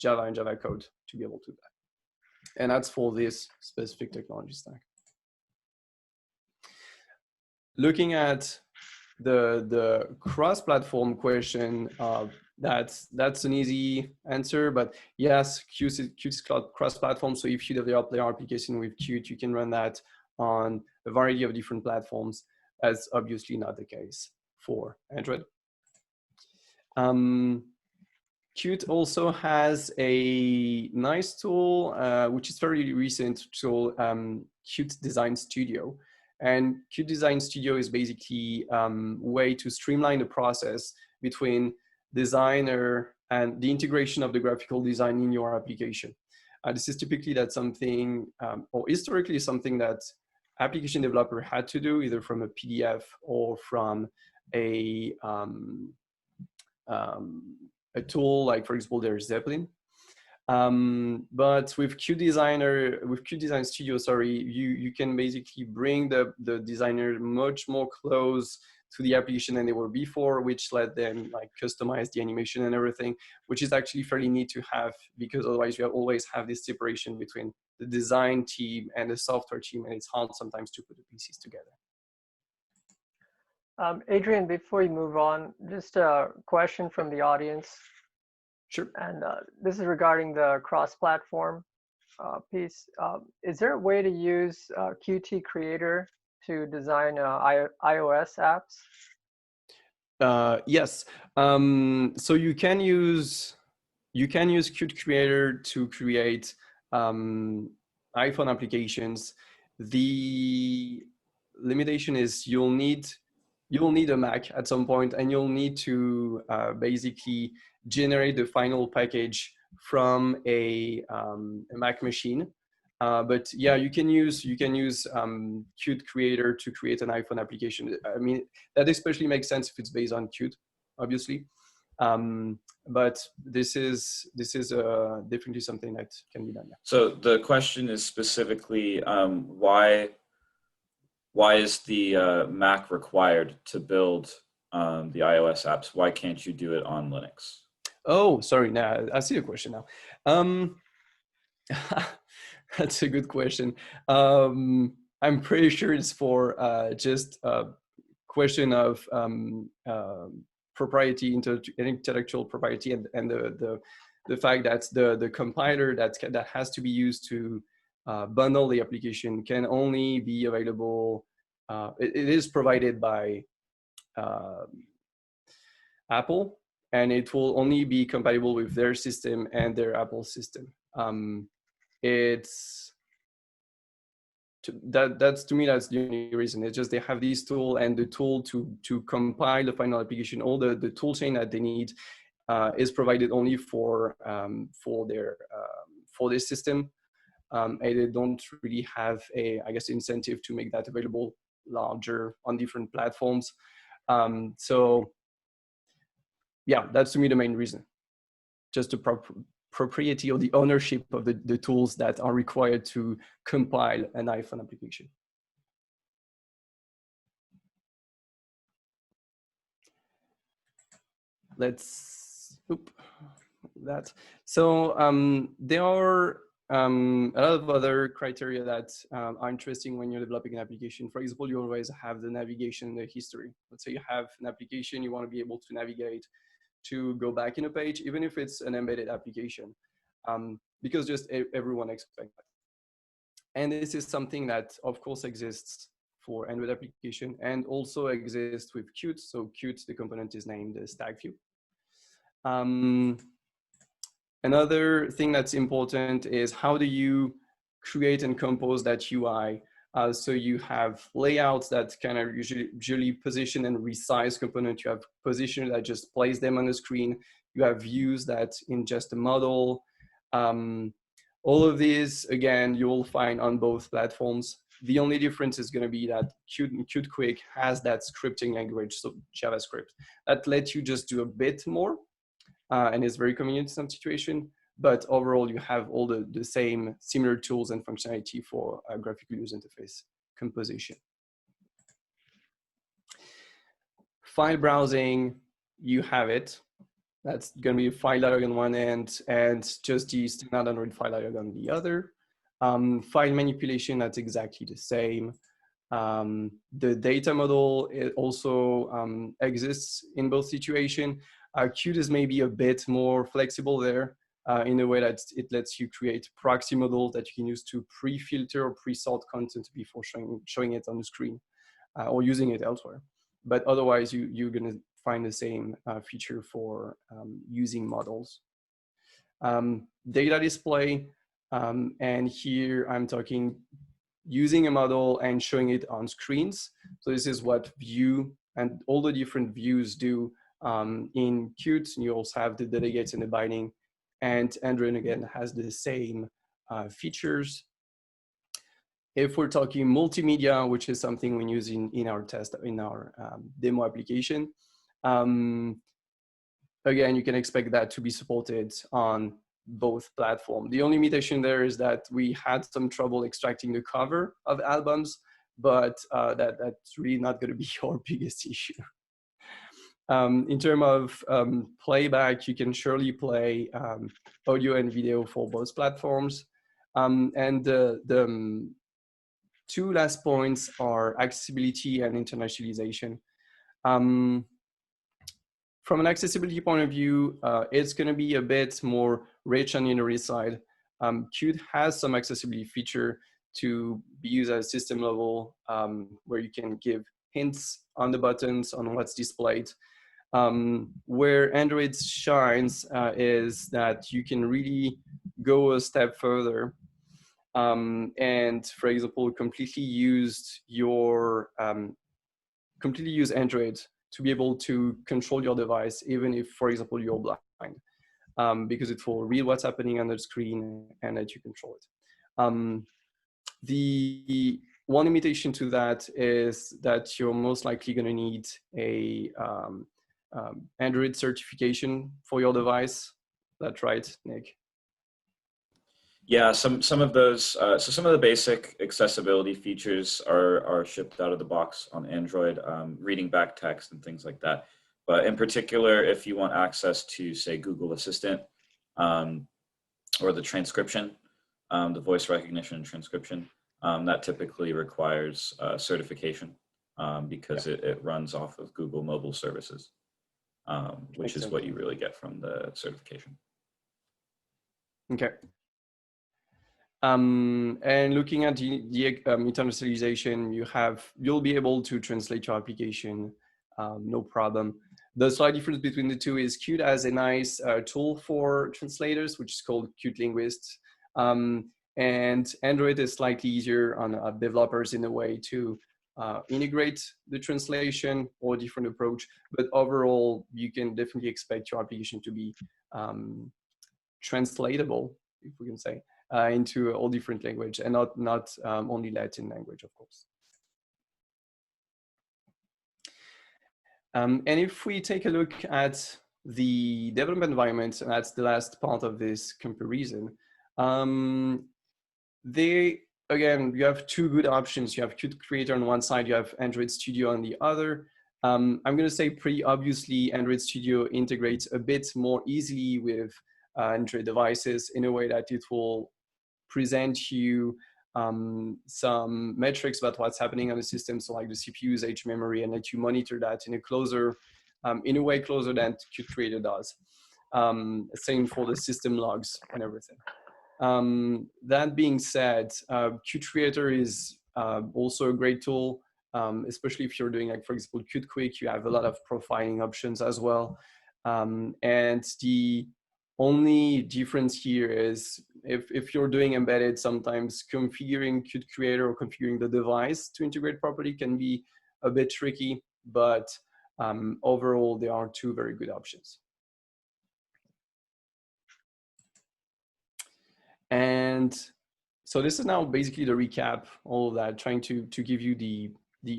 Java and Java code to be able to do that. And that's for this specific technology stack. Looking at the cross-platform question, that's an easy answer, but yes, Qt is cross-platform. So if you develop the application with Qt, you can run that on a variety of different platforms. That's obviously not the case for Android. Qt also has a nice tool, which is very recent tool, Qt Design Studio. And Qt Design Studio is basically a way to streamline the process between designer and the integration of the graphical design in your application. This is typically that's something, or historically something that application developer had to do, either from a PDF or from a tool like, for example, there's Zeppelin. But with Qt Design Studio, you can basically bring the designer much more close to the application than they were before, which let them like customize the animation and everything, which is actually fairly neat to have, because otherwise you always have this separation between the design team and the software team, and it's hard sometimes to put the pieces together. Adrien, before you move on, just a question from the audience. Sure. And this is regarding the cross-platform piece. Is there a way to use Qt Creator to design iOS apps? Yes. So you can use Qt Creator to create iPhone applications. The limitation is you'll need a Mac at some point, and you'll need to basically generate the final package from a Mac machine. But yeah, you can use Qt Creator to create an iPhone application. I mean, that especially makes sense if it's based on Qt, obviously. But this is definitely something that can be done. Yeah. So the question is specifically why is the Mac required to build the iOS apps? Why can't you do it on Linux? Oh, sorry. Now I see the question now. That's a good question. I'm pretty sure it's for just a question of propriety, intellectual property, and the fact that the compiler that has to be used to bundle the application can only be available. It is provided by Apple, and it will only be compatible with their system and their Apple system. That's to me, that's the only reason. It's just they have this tool, and the tool to compile the final application, all the tool chain that they need is provided only for their system, and they don't really have a, I guess, incentive to make that available larger on different platforms. So yeah, that's to me the main reason. Just the propriety or the ownership of the tools that are required to compile an iPhone application. Let's that. So there are a lot of other criteria that are interesting when you're developing an application. For example, you always have the navigation and the history. Let's say you have an application, you want to be able to navigate to go back in a page, even if it's an embedded application, because just everyone expects that. And this is something that, of course, exists for Android application and also exists with Qt. So Qt, the component is named Stack View. Another thing that's important is how do you create and compose that UI? So you have layouts that kind of usually position and resize component. You have position that just place them on the screen. You have views that ingest a model. All of these, again, you will find on both platforms. The only difference is going to be that Qt Quick has that scripting language, so JavaScript, that lets you just do a bit more, and is very convenient in some situation. But overall, you have all the same similar tools and functionality for graphical user interface composition. File browsing, you have it. That's going to be a file dialog on one end and just the standard Android file dialog on the other. File manipulation, that's exactly the same. The data model, it also exists in both situations. Qt is maybe a bit more flexible there in a way that it lets you create proxy models that you can use to pre-filter or pre-sort content before showing it on the screen or using it elsewhere. But otherwise, you're going to find the same feature for using models. Data display, and here I'm talking using a model and showing it on screens. So this is what view and all the different views do in Qt. You also have the delegates and the binding, and Adrien again has the same features. If we're talking multimedia, which is something we use in our test, in our demo application, again, you can expect that to be supported on both platforms. The only limitation there is that we had some trouble extracting the cover of albums, but that's really not going to be our biggest issue. In terms of playback, you can surely play audio and video for both platforms. And the two last points are accessibility and internationalization. From an accessibility point of view, it's going to be a bit more rich on the Android side. Qt has some accessibility feature to be used at a system level where you can give hints on the buttons on what's displayed. Where Android shines is that you can really go a step further and, for example, completely use Android to be able to control your device, even if, for example, you're blind, because it will read what's happening on the screen and let you control it. The one limitation to that is that you're most likely going to need a Android certification for your device. That's right, Nick? Yeah, some of those, so some of the basic accessibility features are shipped out of the box on Android, reading back text and things like that. But in particular, if you want access to, say, Google Assistant or the transcription, the voice recognition and transcription, that typically requires certification because it runs off of Google mobile services, which is what you really get from the certification. Okay. And looking at the internationalization, you'll be able to translate your application, no problem. The slight difference between the two is Qt has a nice tool for translators, which is called Qt Linguist. And Android is slightly easier on developers in a way to integrate the translation or different approach. But overall, you can definitely expect your application to be translatable, if we can say, into all different language and not only Latin language, of course. And if we take a look at the development environment, and that's the last part of this comparison, again, you have two good options. You have Qt Creator on one side, you have Android Studio on the other. I'm going to say pretty obviously, Android Studio integrates a bit more easily with Android devices in a way that it will present you some metrics about what's happening on the system, so like the CPU usage, memory, and let you monitor that in a way closer than Qt Creator does. Same for the system logs and everything. That being said, Qt Creator is also a great tool, especially if you're doing, like, for example, Qt Quick. You have a lot of profiling options as well, and the only difference here is if you're doing embedded, sometimes configuring Qt Creator or configuring the device to integrate properly can be a bit tricky, but overall, there are two very good options. And And so this is now basically the recap, all of that, trying to give you the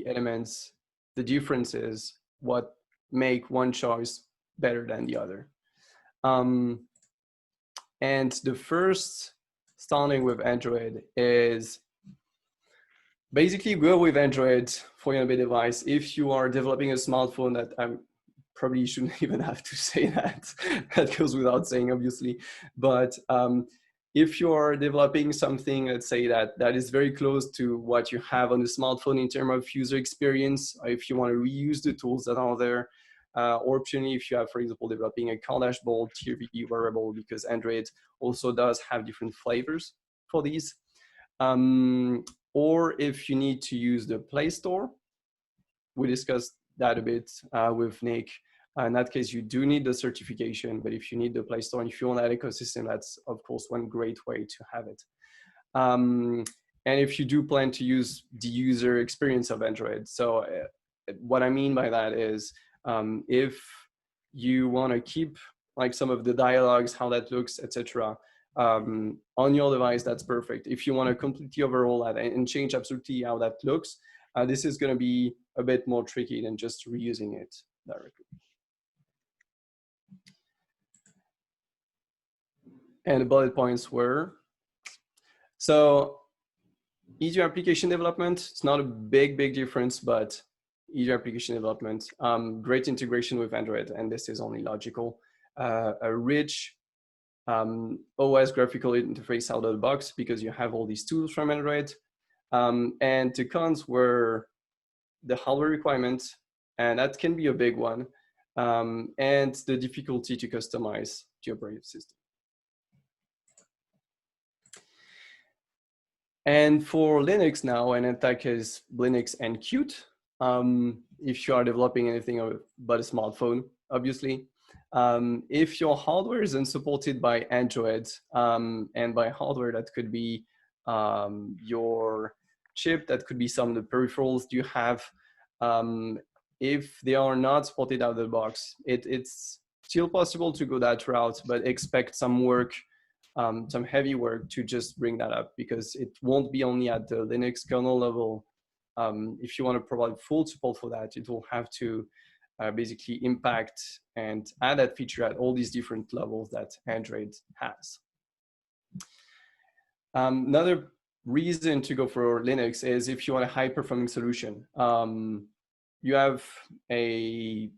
elements, the differences, what make one choice better than the other. And the first, starting with Android, is basically go with Android for your device. If you are developing a smartphone, that I'm probably shouldn't even have to say that, that goes without saying, obviously. But if you're developing something, let's say that is very close to what you have on the smartphone in terms of user experience, or if you want to reuse the tools that are there, or optionally, if you have, for example, developing a car dashboard, TV, wearable, because Android also does have different flavors for these. Or if you need to use the Play Store, we discussed that a bit with Nick. In that case, you do need the certification, but if you need the Play Store and if you want that ecosystem, that's of course one great way to have it. And if you do plan to use the user experience of Android, so what I mean by that is if you want to keep like some of the dialogues, how that looks, etc., on your device, that's perfect. If you want to completely overhaul that and change absolutely how that looks, this is going to be a bit more tricky than just reusing it directly. And the bullet points were, so easier application development, it's not a big difference, but easier application development, great integration with Android, and this is only logical, a rich OS graphical interface out of the box because you have all these tools from Android. And the cons were the hardware requirement, and that can be a big one, and the difficulty to customize the operating system. And for Linux now, and in that case, Linux and Qt, if you are developing anything but a smartphone, obviously, if your hardware is unsupported by Android, and by hardware that could be your chip, that could be some of the peripherals you have, if they are not supported out of the box, it's still possible to go that route, but expect some work, some heavy work to just bring that up, because it won't be only at the Linux kernel level. If you want to provide full support for that, it will have to basically impact and add that feature at all these different levels that Android has. Another reason to go for Linux is if you want a high performing solution. You have a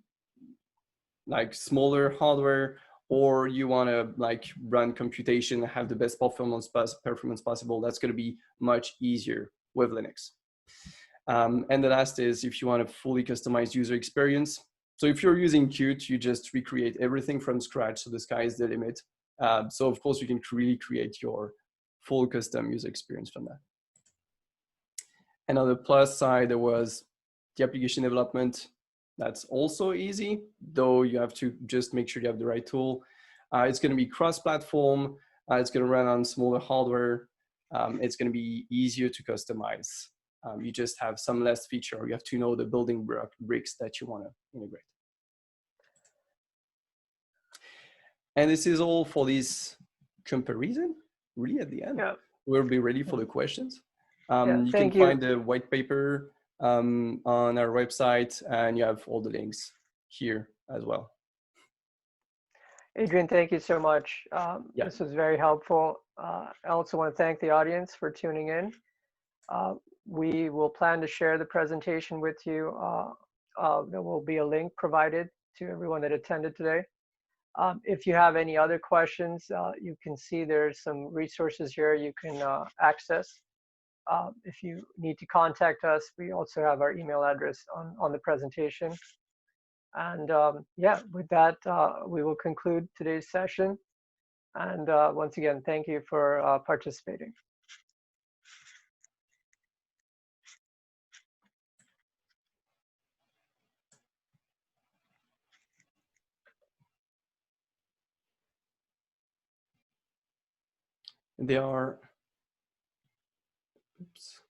like smaller hardware, or you want to like run computation and have the best performance possible, that's going to be much easier with Linux. And the last is if you want a fully customized user experience. So if you're using Qt, you just recreate everything from scratch, so the sky is the limit. So of course you can really create your full custom user experience from that. And on the plus side, there was the application development. That's also easy, though you have to just make sure you have the right tool. It's going to be cross-platform. It's going to run on smaller hardware. It's going to be easier to customize. You just have some less feature. You have to know the building bricks that you want to integrate. And this is all for this comparison, really at the end. Yeah. We'll be ready for the questions. You can find the white paper on our website, and you have all the links here as well. Adrien, thank you so much. This was very helpful. I also want to thank the audience for tuning in. We will plan to share the presentation with you. There will be a link provided to everyone that attended today. If you have any other questions, you can see there's some resources here you can access. If you need to contact us, we also have our email address on the presentation. And yeah, with that, we will conclude today's session. And once again, thank you for participating. They are, oops.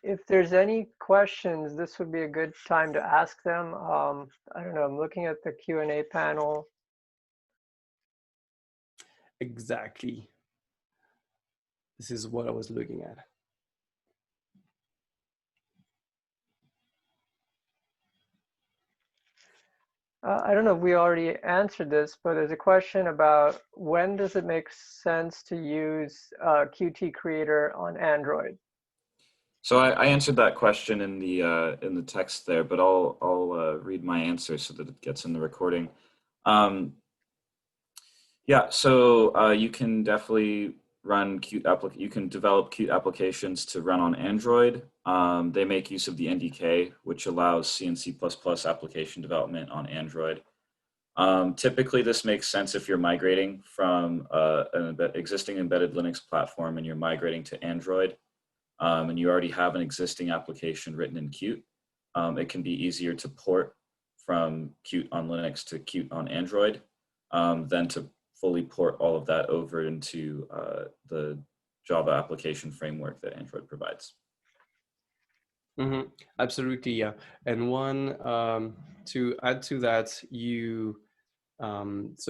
If there's any questions, this would be a good time to ask them. I don't know, I'm looking at the Q&A panel. exactly. This is what I was looking at. I don't know if we already answered this, but there's a question about when does it make sense to use Qt Creator on Android? So I answered that question in the text there, but I'll read my answer so that it gets in the recording. Yeah, so you can definitely run you can develop Qt applications to run on Android. They make use of the NDK, which allows C and C++ application development on Android. Typically, this makes sense if you're migrating from an existing embedded Linux platform and you're migrating to Android, and you already have an existing application written in Qt. It can be easier to port from Qt on Linux to Qt on Android than to fully port all of that over into the Java application framework that Android provides. Mm-hmm. Absolutely, yeah. And one to add to that, so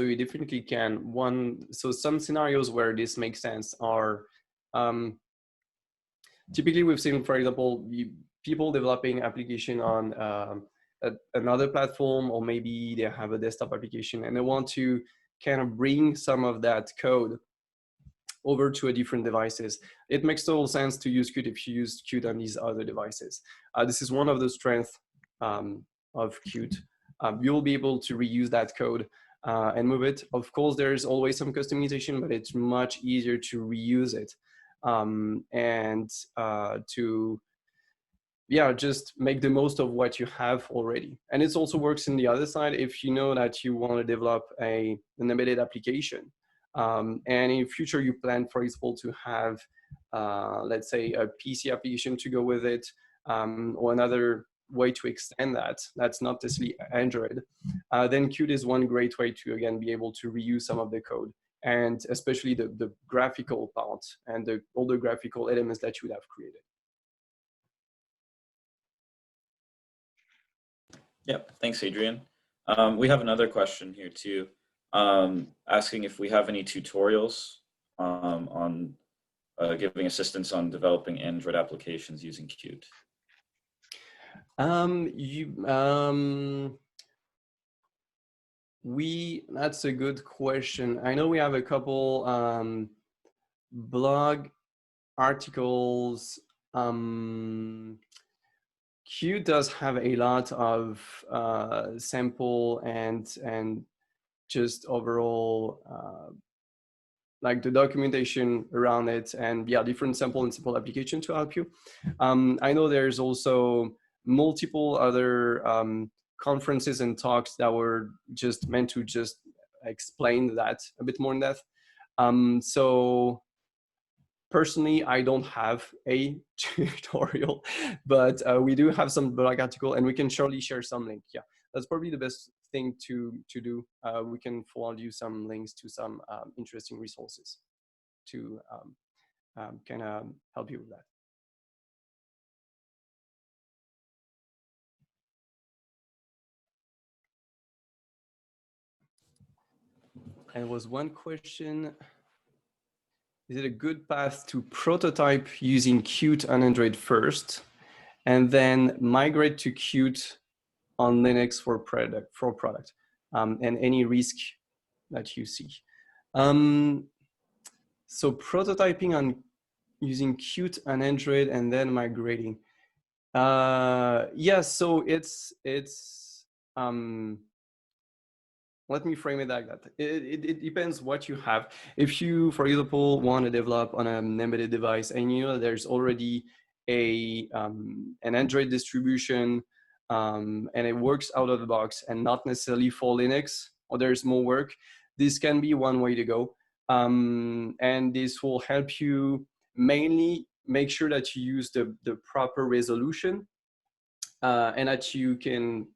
you definitely can. So some scenarios where this makes sense are typically we've seen, for example, people developing application on another platform, or maybe they have a desktop application and they want to kind of bring some of that code over to a different devices. It makes total sense to use Qt if you use Qt on these other devices. This is one of the strengths of Qt. You'll be able to reuse that code and move it. Of course, there's always some customization, but it's much easier to reuse it and to just make the most of what you have already. And it also works in the other side if you know that you want to develop an embedded application. And in future you plan, for example, to have, let's say, a PC application to go with it, or another way to extend that's not necessarily Android, then Qt is one great way to, again, be able to reuse some of the code, and especially the graphical part and all the graphical elements that you would have created. Yep, thanks, Adrien. We have another question here too, asking if we have any tutorials on giving assistance on developing Android applications using Qt. That's a good question. I know we have a couple blog articles. Qt does have a lot of sample and just overall like the documentation around it, and different sample and simple application to help you. I know there's also multiple other conferences and talks that were just meant to just explain that a bit more in depth. So personally, I don't have a tutorial, but we do have some blog article, and we can surely share some link. Yeah, that's probably the best thing to do. We can forward you some links to some interesting resources to kind of help you with that. And there was one question. Is it a good path to prototype using Qt on Android first, and then migrate to Qt on Linux for product, and any risk that you see? So prototyping on using Qt on Android and then migrating. So it's let me frame it like that. It depends what you have. If you, for example, want to develop on an embedded device and you know there's already an Android distribution and it works out of the box and not necessarily for Linux, or there's more work, this can be one way to go. And this will help you mainly make sure that you use the proper resolution and that you can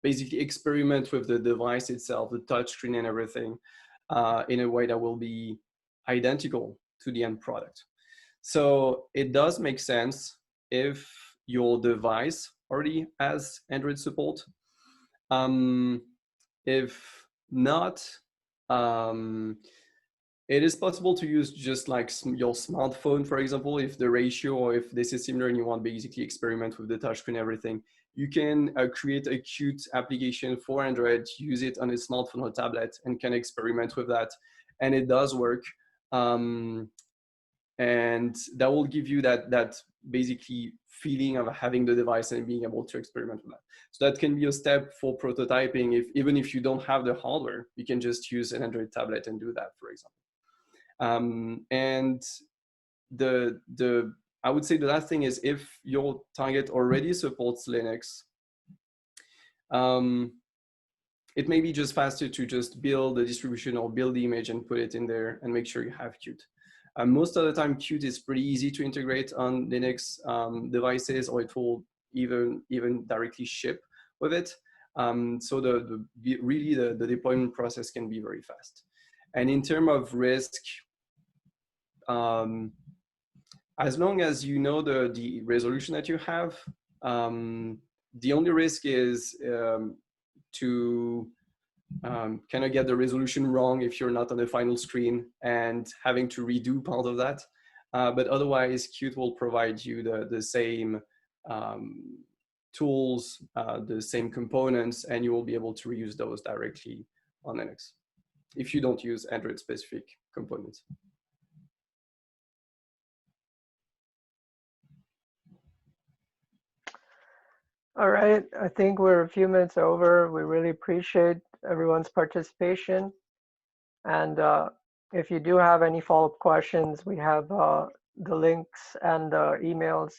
basically experiment with the device itself, the touchscreen and everything, in a way that will be identical to the end product. So it does make sense if your device already has Android support. If not, It is possible to use just like your smartphone, for example, if the ratio or if this is similar and you want basically experiment with the touchscreen, everything. You can create a Qt application for Android, use it on a smartphone or tablet, and can experiment with that. And it does work. And that will give you that basically feeling of having the device and being able to experiment with that. So that can be a step for prototyping. Even if you don't have the hardware, you can just use an Android tablet and do that, for example. And I would say the last thing is, if your target already supports Linux, it may be just faster to just build the distribution or build the image and put it in there and make sure you have Qt. Most of the time, Qt is pretty easy to integrate on Linux devices, or it will even directly ship with it. So really the deployment process can be very fast. And in terms of risk, as long as you know the resolution that you have, the only risk is to kind of get the resolution wrong if you're not on the final screen and having to redo part of that. But otherwise, Qt will provide you the same tools, the same components, and you will be able to reuse those directly on Linux if you don't use Android-specific components. All right, I think we're a few minutes over. We really appreciate everyone's participation. And if you do have any follow-up questions, we have the links and the emails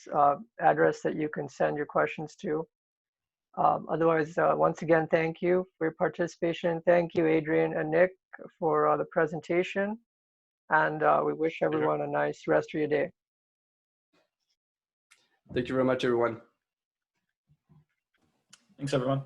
address that you can send your questions to. Otherwise, once again, thank you for your participation. Thank you, Adrien and Nick, for the presentation. And we wish everyone a nice rest of your day. Thank you very much, everyone. Thanks, everyone.